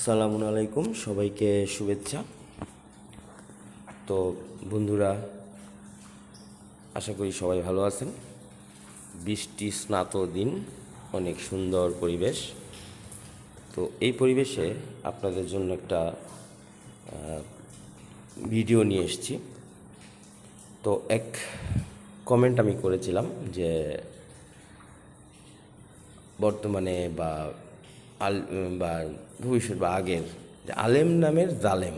সালামুন আলাইকুম, সবাইকে শুভেচ্ছা। তো বন্ধুরা, আশা করি সবাই ভালো আছেন। বৃষ্টি স্নাত দিন, অনেক সুন্দর পরিবেশ। তো এই পরিবেশে আপনাদের জন্য একটা ভিডিও নিয়ে এসেছি। তো এক কমেন্ট আমি করেছিলাম যে বর্তমানে বা বা ভবিষ্যৎ বা আগের যে আলেম নামের জালেম।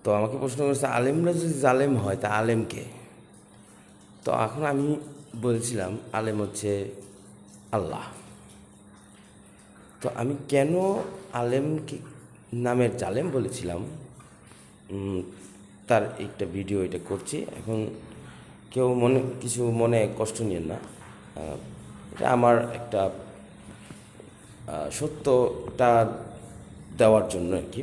তো আমাকে প্রশ্ন করেছে, আলেমরা যদি জালেম হয় তা আলেম কে? তো এখন আমি বলছিলাম আলেম হচ্ছে আল্লাহ। তো আমি কেন আলেমকে নামের জালেম বলেছিলাম তার একটা ভিডিও এটা করছি। এখন কেউ মনে কষ্ট নিয়েন না, এটা আমার একটা সত্যটা দেওয়ার জন্য আর কি।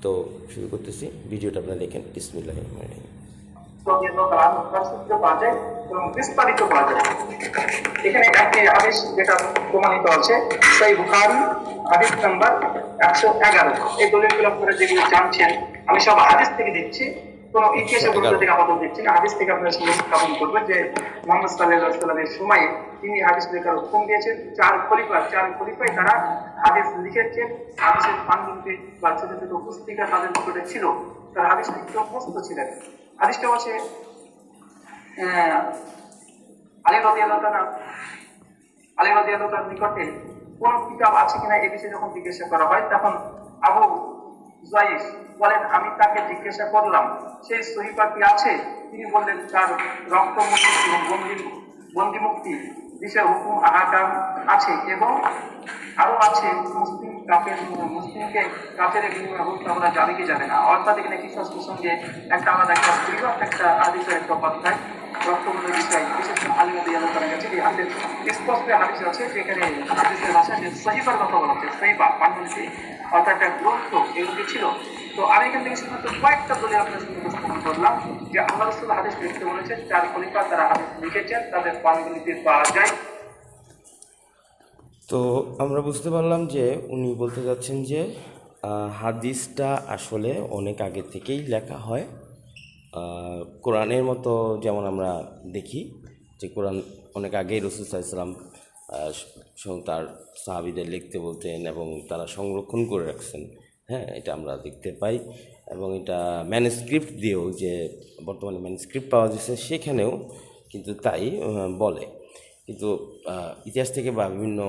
তো শুরু করতেছি, ভিডিওটা আপনারা দেখেন। বিসমিল্লাহির রহমানির রহিম। এবং বিস্তারিত করা যায়। এখানে একটি হাদিস যেটা প্রমাণিত আছে, সেই বুখারী হাদিস নাম্বার 111। এই দলিলগুলো আপনারা যেগুলো জানছেন আমি সব হাদিস থেকে দিচ্ছি, কোন ইতিহাসের গ্রন্থ থেকে আপাতত দিচ্ছি না। হাদিস থেকে আপনারা স্থাপন করবেন যে মুহাম্মদ সাল্লাল্লাহু আলাইহি ওয়াসাল্লামের সময়ে তিনি হাদিস লেখার হুকুম দিয়েছেন। চার খলিফায় তারা হাদিস লিখেছেন। হাদিসের পান্ডুলিপি বা ছোট ছোট পুস্তিকা তাদের নিকটে ছিল, তারা হাদিস লিখতে অভ্যস্ত ছিলেন। হাদিসটা হচ্ছে আলী রাদিয়াল্লাহু তাআলার নিকটে কোন কিতাব আছে কিনা এই বিষয়ে যখন জিজ্ঞাসা করা হয়, তখন আবু যায়েদ বলেন, আমি তাকে জিজ্ঞাসা করলাম সেই সহিফা কি আছে? তিনি বললেন তার রক্ত মুক্তি এবং বন্দি মুক্তি বিষয়ে হুকুম আহকাম আছে, এবং আরো আছে মুসলিমকে কাফের বিনিময়ে হত্যা করা যাবে কি যাবে না। অর্থাৎ এখানে কিসাস প্রসঙ্গে একটা আলাদা একটা পরিবার একটা আদেশের একটা অধ্যায় রক্তবন্ধের বিষয়, বিশেষ করে আলী রাদিয়াল্লাহু তাআলা কাছে এই হাদিস স্পষ্ট হাদিস আছে, যেখানে হাদিসের ভাষায় যে সহিফার কথা বলা হচ্ছে, সহিফা পান্ডুলিপি অর্থাৎ একটা গ্রন্থ এগুলি ছিল। তো আমি এখান থেকে শুধুমাত্র কয়েকটা দলিল আপনার সঙ্গে উপস্থাপন করলাম যে আল্লাহ রাসূল হাদিস লিখতে বলেছেন, চার খলিফা তারা হাদিস লিখেছেন, তাদের পান্ডুলিপি পাওয়া যায়। তো আমরা বুঝতে পারলাম যে উনি বলতে যাচ্ছেন যে হাদিসটা আসলে অনেক আগে থেকেই লেখা হয়। কোরআনের মতো যেমন আমরা দেখি যে কোরআন অনেক আগেই রাসূল সাল্লাল্লাহু আলাইহি ওয়াসাল্লাম তার সাহাবীদের লিখতে বলতেন এবং তারা সংরক্ষণ করে রাখছেন। হ্যাঁ, এটা আমরা দেখতে পাই। এবং এটা ম্যানুস্ক্রিপ্ট দিয়েও, যে বর্তমানে ম্যানুস্ক্রিপ্ট পাওয়া যাচ্ছে সেখানেও কিন্তু তাই বলে। কিন্তু ইতিহাস থেকে বা বিভিন্ন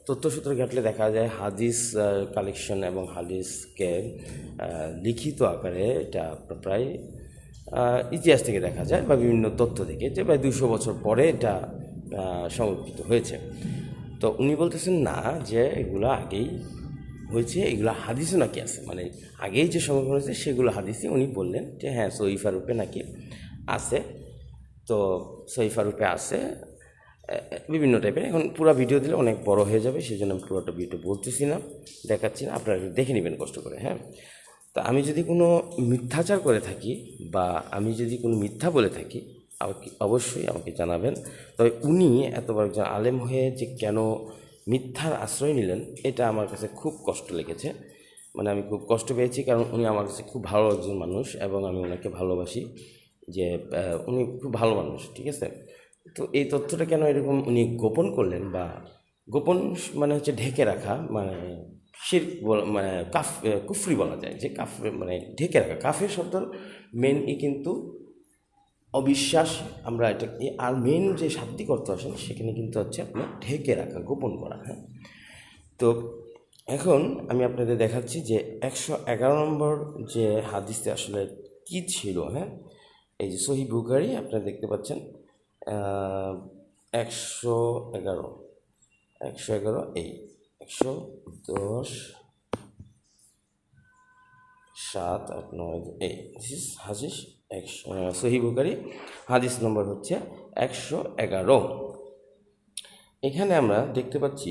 তথ্যসূত্র ঘাটলে দেখা যায় হাদিস কালেকশন এবং হাদিসকে লিখিত আকারে এটা প্রায় ইতিহাস থেকে দেখা যায় বা বিভিন্ন তথ্য থেকে যে প্রায় 200 বছর পরে এটা সংরক্ষিত হয়েছে। তো উনি বলতেছেন না যে এগুলো আগেই হয়েছে, এগুলো হাদিসে নাকি আছে, মানে আগেই যে সংরক্ষণ হয়েছে সেগুলো হাদিসে। উনি বললেন যে হ্যাঁ, সহিফা রূপে নাকি আছে। তো সহিফা রূপে আছে বিভিন্ন টাইপের। এখন পুরো ভিডিও দিলে অনেক বড় হয়ে যাবে, সেই জন্য আমি পুরোটা ভিডিও বলতেছি না, দেখাচ্ছি না, আপনারা দেখে নেবেন কষ্ট করে। হ্যাঁ, তো আমি যদি কোনো মিথ্যাচার করে থাকি বা আমি যদি কোনো মিথ্যা বলে থাকি অবশ্যই আমাকে জানাবেন। তবে উনি এত বড় একজন আলেম হয়ে যে কেন মিথ্যার আশ্রয় নিলেন, এটা আমার কাছে খুব কষ্ট লেগেছে। মানে আমি খুব কষ্ট পেয়েছি, কারণ উনি আমার কাছে খুব ভালো একজন মানুষ এবং আমি ওনাকে ভালোবাসি। যে উনি খুব ভালো মানুষ, ঠিক আছে। তো এই তথ্যটা কেন এরকম উনি গোপন করলেন, বা গোপন মানে হচ্ছে ঢেকে রাখা, মানে শিরক মানে কুফরি বলা যায়, যে মানে ঢেকে রাখা। কাফের শব্দর মেন কিন্তু অবিশ্বাস, আমরা এটা। আর মেন যে শাব্দিক অর্থ আসেন সেখানে কিন্তু হচ্ছে আপনার ঢেকে রাখা, গোপন করা। হ্যাঁ, তো এখন আমি আপনাদের দেখাচ্ছি যে 111 নম্বর যে হাদিসে আসলে কি ছিল। হ্যাঁ, এই যে সহিহ বুখারী আপনারা দেখতে পাচ্ছেন 111 এই 110 7 8 9 এই হাদিস সহিহ বুখারী হাদিস নম্বর হচ্ছে 111। এখানে আমরা দেখতে পাচ্ছি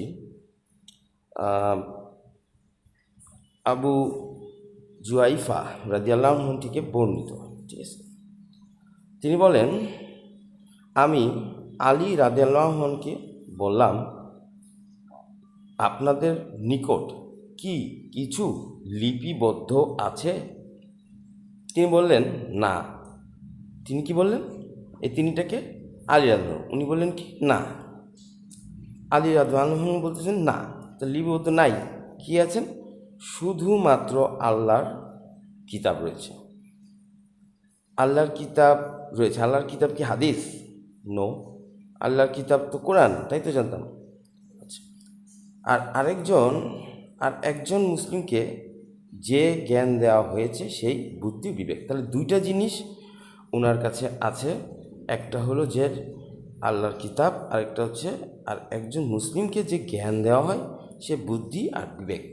আবু জুয়াইফা রাদিয়াল্লাহু আনহু থেকে বর্ণিত, ঠিক আছে। তিনি বলেন, আমি আলী রাদিয়াল্লাহু আনহুকে বললাম, আপনাদের নিকট কি কিছু লিপিবদ্ধ আছে? তিনি বললেন না। তিনি কি বললেন? এই তিনিটাকে আলী রাদিয়াল্লাহু আনহু। উনি বললেন কি না। আলী রাদিয়াল্লাহু আনহু বলতেছেন না, তো লিপিবদ্ধ নাই। কি আছেন? শুধুমাত্র আল্লাহর কিতাব রয়েছে। আল্লাহর কিতাব রয়েছে। আল্লাহর কিতাব কি হাদিস? নো। আল্লাহর কিতাব তো কোরআন, তাই তো জানতাম। আচ্ছা, আর একজন মুসলিমকে যে জ্ঞান দেওয়া হয়েছে সেই বুদ্ধি বিবেক। তাহলে দুইটা জিনিস ওনার কাছে আছে। একটা হলো যে আল্লাহর কিতাব, আরেকটা হচ্ছে আর একজন মুসলিমকে যে জ্ঞান দেওয়া হয় সে বুদ্ধি আর বিবেক।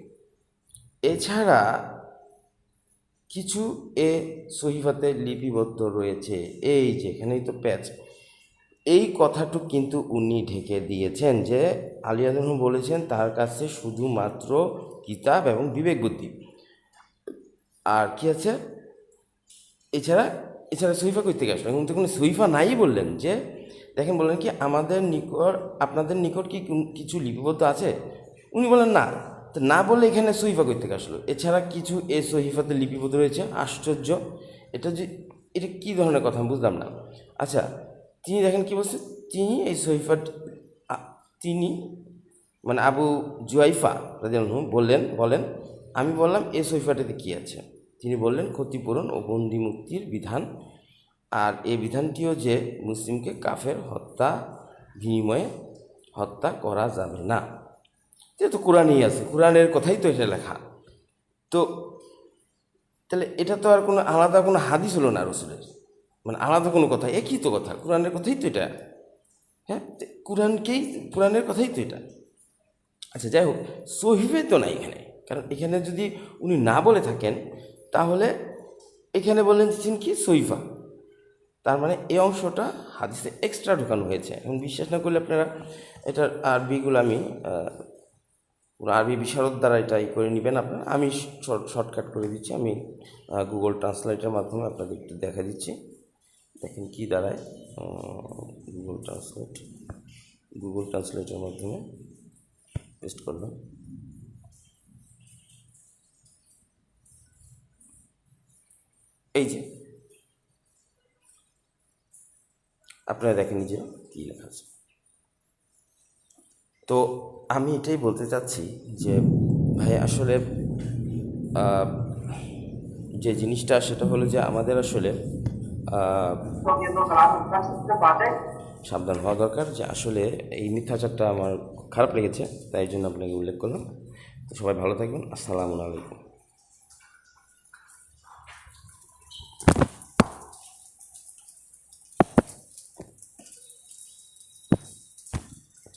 এছাড়া কিছু সহিফাতে লিপিবদ্ধ রয়েছে। এই যে এখানেই তো প্যাচ। এই কথাটুকু কিন্তু উনি ঢেকে দিয়েছেন যে আলী রাদিয়াল্লাহু আনহু বলেছেন তার কাছে শুধুমাত্র কিতাব এবং বিবেক বুদ্ধি। আর কি আছে এছাড়া? এছাড়া সহিফা কই থেকে আসলো? এখন তো কোনো সহিফা নাই বললেন। যে দেখেন, বললেন কি আপনাদের নিকট কি কিছু লিপিবদ্ধ আছে? উনি বলেন না। তো না বললে এখানে সহিফা কই থেকে আসলো? এছাড়া কিছু সহিফাতে লিপিবদ্ধ রয়েছে। আশ্চর্য! এটা কি ধরনের কথা আমি বুঝলাম না। আচ্ছা, তিনি দেখেন কি বলছে, তিনি এই তিনি মানে আবু জুয়াইফা রাদিয়াল্লাহু আনহু বলেন আমি বললাম এই সহিফাটাতে কি আছে? তিনি বললেন ক্ষতিপূরণ ও বন্দি মুক্তির বিধান, আর এই বিধানটিও যে মুসলিমকে কাফের বিনিময়ে হত্যা করা যাবে না। যেহেতু কোরআনই আছে, কোরআনের কথাই তো এটা লেখা। তো তাহলে এটা তো আর কোনো আলাদা কোনো হাদিস হলো না রসুলের, মানে আলাদা কোনো কথা, একই তো কথা, কোরআনের কথাই তো এটা। হ্যাঁ, কোরআনের কথাই তো এটা। আচ্ছা, যাই হোক, সহিফে তো নাই এখানে। কারণ এখানে যদি উনি না বলে থাকেন তাহলে এখানে বললেন দিচ্ছেন কি সহিফা, তার মানে এই অংশটা হাদিসে এক্সট্রা ঢোকানো হয়েছে। এখন বিশ্বাস না করলে আপনারা এটার আরবিগুলো আমি আরবি বিশারদ দ্বারা এটা করে নেবেন আপনারা। আমি শর্টকাট করে দিচ্ছি। আমি গুগল ট্রান্সলেটের মাধ্যমে আপনাদের একটু দেখা দিচ্ছি। দেখেন কি দাঁড়ায়। গুগল ট্রান্সলেটের মাধ্যমে পেস্ট করলাম। এই যে আপনারা দেখেন নিজে কী লেখা আছে। তো আমি এটাই বলতে চাচ্ছি যে ভাই আসলে যে জিনিসটা সেটা হলো যে আমাদের আসলে সাবধান হওয়া দরকার। যে আসলে এই মিথ্যাচারটা আমার খারাপ লেগেছে, তাই জন্য আপনাকে উল্লেখ করলাম। তো সবাই ভালো থাকবেন। আসসালামু আলাইকুম।